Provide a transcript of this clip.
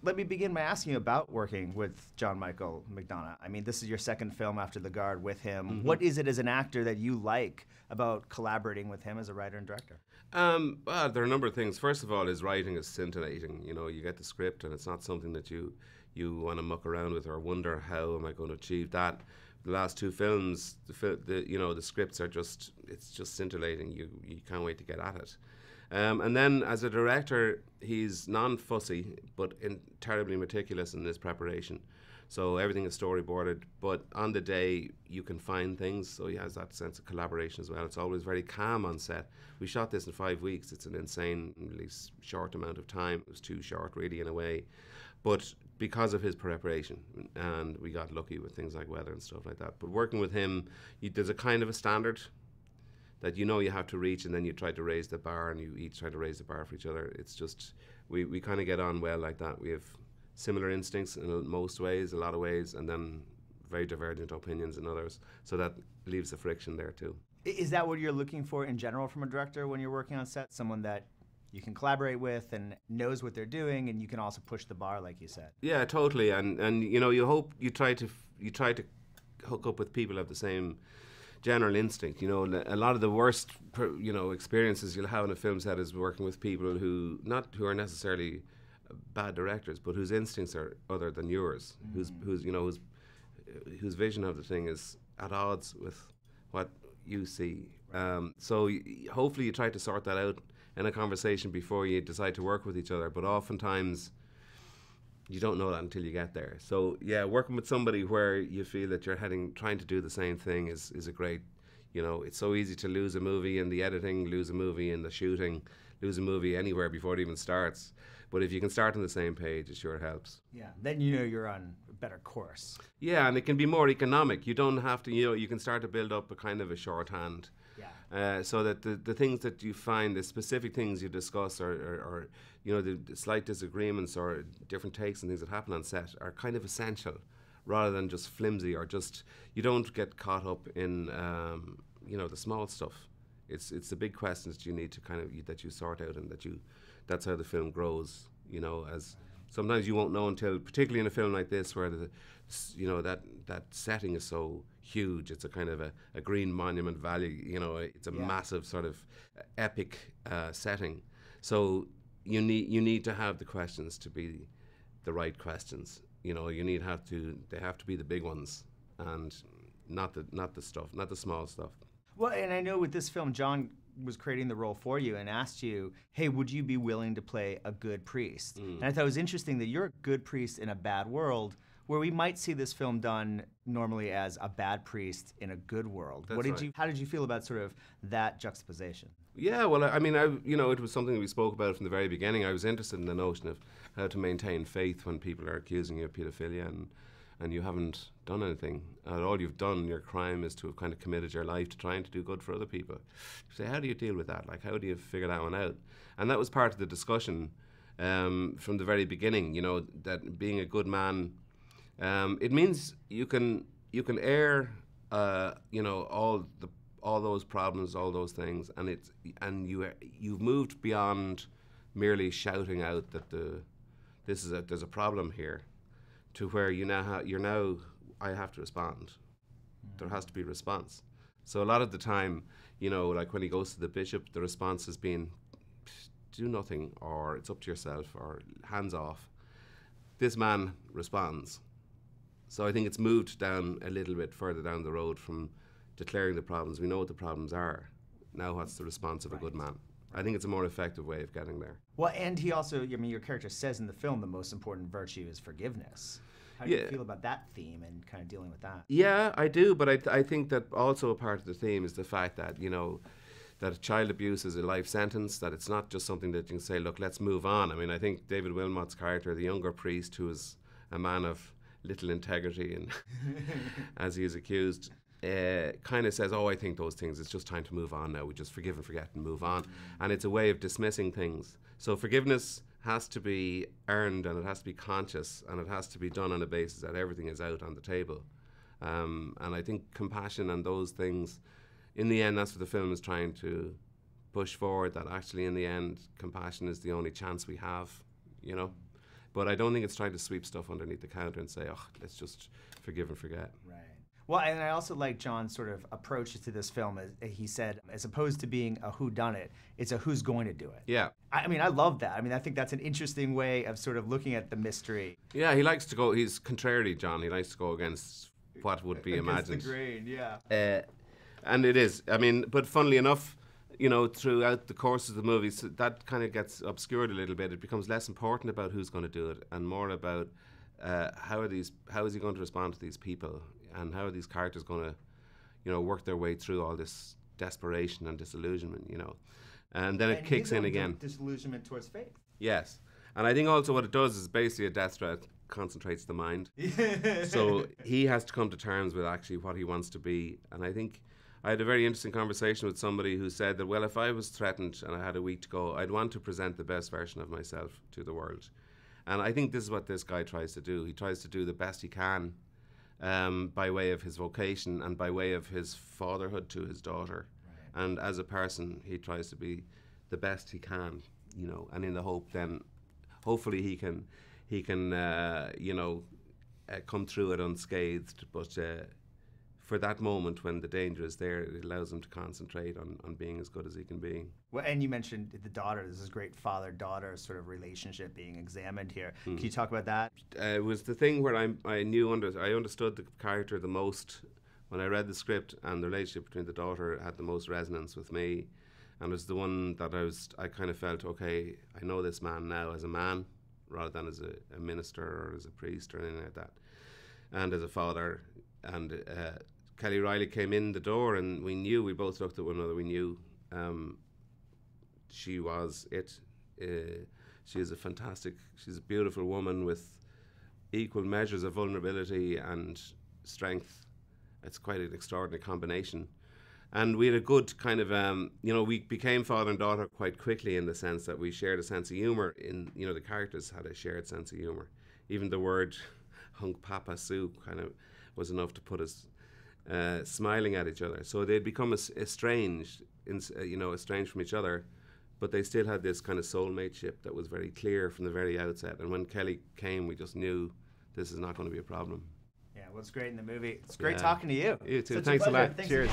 let me begin by asking you about working with John Michael McDonagh. I mean, this is your second film after The Guard with him. What is it as an actor that you like about collaborating with him as a writer and director? Well, there are a number of things. First of all, his writing is scintillating. You know, you get the script and it's not something that you want to muck around with or wonder how am I going to achieve that. The last two films, the scripts are it's just scintillating. You can't wait to get at it. And then as a director, he's non-fussy but terribly meticulous in his preparation. So everything is storyboarded, but on the day you can find things, so he has that sense of collaboration as well. It's always very calm on set. We shot this in 5 weeks. It's an insanely short amount of time. It was too short, really, in a way. But because of his preparation, and we got lucky with things like weather and stuff like that. But working with him, there's a kind of a standard that you have to reach, and then you try to raise the bar, and you each try to raise the bar for each other. It's just, we kind of get on well like that. We have similar instincts in most ways, a lot of ways, and then very divergent opinions in others. So that leaves the friction there too. Is that what you're looking for in general from a director when you're working on set? Someone that you can collaborate with and knows what they're doing, and you can also push the bar, like you said. Yeah, totally. And you try to hook up with people who have the same general instinct. A lot of the worst experiences you'll have in a film set is working with people who are necessarily bad directors, but whose instincts are other than yours, whose vision of the thing is at odds with what you see. So hopefully you try to sort that out in a conversation before you decide to work with each other, but oftentimes you don't know that until you get there. So yeah, working with somebody where you feel that you're trying to do the same thing is a great, it's so easy to lose a movie in the editing, lose a movie in the shooting, lose a movie anywhere before it even starts. But if you can start on the same page, it sure helps. Yeah, then you're on a better course. Yeah, and it can be more economic. You don't have to, you can start to build up a kind of a shorthand. Yeah. So that the things that you find, the specific things you discuss or the slight disagreements or different takes and things that happen on set are kind of essential rather than just flimsy or just, you don't get caught up in, the small stuff. It's the big questions that you need to that you sort out, and that's how the film grows, as sometimes you won't know until, particularly in a film like this where that setting is so huge. It's a kind of a green monument valley, it's a massive sort of epic setting. So you need to have the questions to be the right questions. They have to be the big ones and not the small stuff. Well, and I know with this film, John was creating the role for you and asked you, hey, would you be willing to play a good priest? And I thought it was interesting that you're a good priest in a bad world, where we might see this film done normally as a bad priest in a good world. How did you feel about sort of that juxtaposition? Yeah, well, I mean, it was something we spoke about from the very beginning. I was interested in the notion of how to maintain faith when people are accusing you of paedophilia and you haven't done anything. And all you've done, your crime, is to have kind of committed your life to trying to do good for other people. So how do you deal with that? Like, how do you figure that one out? And that was part of the discussion from the very beginning, that being a good man, it means you can air, all those problems, all those things, and you've moved beyond merely shouting out that there's a problem here, to where I have to respond. There has to be a response. So a lot of the time, like when he goes to the bishop, the response has been, do nothing, or it's up to yourself, or hands off. This man responds. So I think it's moved down a little bit further down the road from declaring the problems. We know what the problems are. Now what's the response of a good man? I think it's a more effective way of getting there. Well, and he also, your character says in the film the most important virtue is forgiveness. How do you feel about that theme and kind of dealing with that? Yeah, I do, but I think that also a part of the theme is the fact that, that child abuse is a life sentence, that it's not just something that you can say, look, let's move on. I mean, I think David Wilmot's character, the younger priest, who is a man of little integrity, and as he is accused, kind of says, I think those things, it's just time to move on now. We just forgive and forget and move on. And it's a way of dismissing things. So forgiveness has to be earned, and it has to be conscious, and it has to be done on a basis that everything is out on the table. And I think compassion and those things, in the end, that's what the film is trying to push forward, that actually in the end, compassion is the only chance we have, But I don't think it's trying to sweep stuff underneath the counter and say, oh, let's just forgive and forget. Right. Well, and I also like John's sort of approach to this film. He said, as opposed to being a whodunit, it's a who's going to do it. Yeah. I mean, I love that. I mean, I think that's an interesting way of sort of looking at the mystery. Yeah, he likes to go, he's contrary, John. He likes to go against what would be imagined. Against the grain, yeah. And it is. I mean, but funnily enough, you know, throughout the course of the movie, so that kind of gets obscured a little bit. It becomes less important about who's going to do it and more about how is he going to respond to these people, and how are these characters going to, you know, work their way through all this desperation and disillusionment, you know. And then it kicks in again. Disillusionment towards faith. Yes. And I think also what it does is basically a death threat concentrates the mind. So he has to come to terms with actually what he wants to be. And I think I had a very interesting conversation with somebody who said that, well, if I was threatened and I had a week to go, I'd want to present the best version of myself to the world. And I think this is what this guy tries to do. He tries to do the best he can by way of his vocation and by way of his fatherhood to his daughter. Right. And as a person, he tries to be the best he can, you know, and in the hope then, hopefully he can you know, come through it unscathed. But for that moment when the danger is there, it allows him to concentrate on being as good as he can be. Well, and you mentioned the daughter. There's this great father-daughter sort of relationship being examined here. Can you talk about that? It was the thing where I understood the character the most when I read the script, and the relationship between the daughter had the most resonance with me. And it was the one that I kind of felt, okay, I know this man now as a man rather than as a minister or as a priest or anything like that. And as a father. And Kelly Riley came in the door, and we both looked at one another, we knew she was it. She's a beautiful woman with equal measures of vulnerability and strength. It's quite an extraordinary combination. And we had a good kind of, you know, we became father and daughter quite quickly in the sense that we shared a sense of humour. You know, the characters had a shared sense of humour. Even the word hunk papa Sue kind of was enough to put us smiling at each other. So they'd become estranged, you know, estranged from each other, but they still had this kind of soulmateship that was very clear from the very outset. And when Kelly came, we just knew this is not going to be a problem. Yeah, well, it's great in the movie. It's great talking to you. You too. Such Thanks a lot. Thanks Cheers.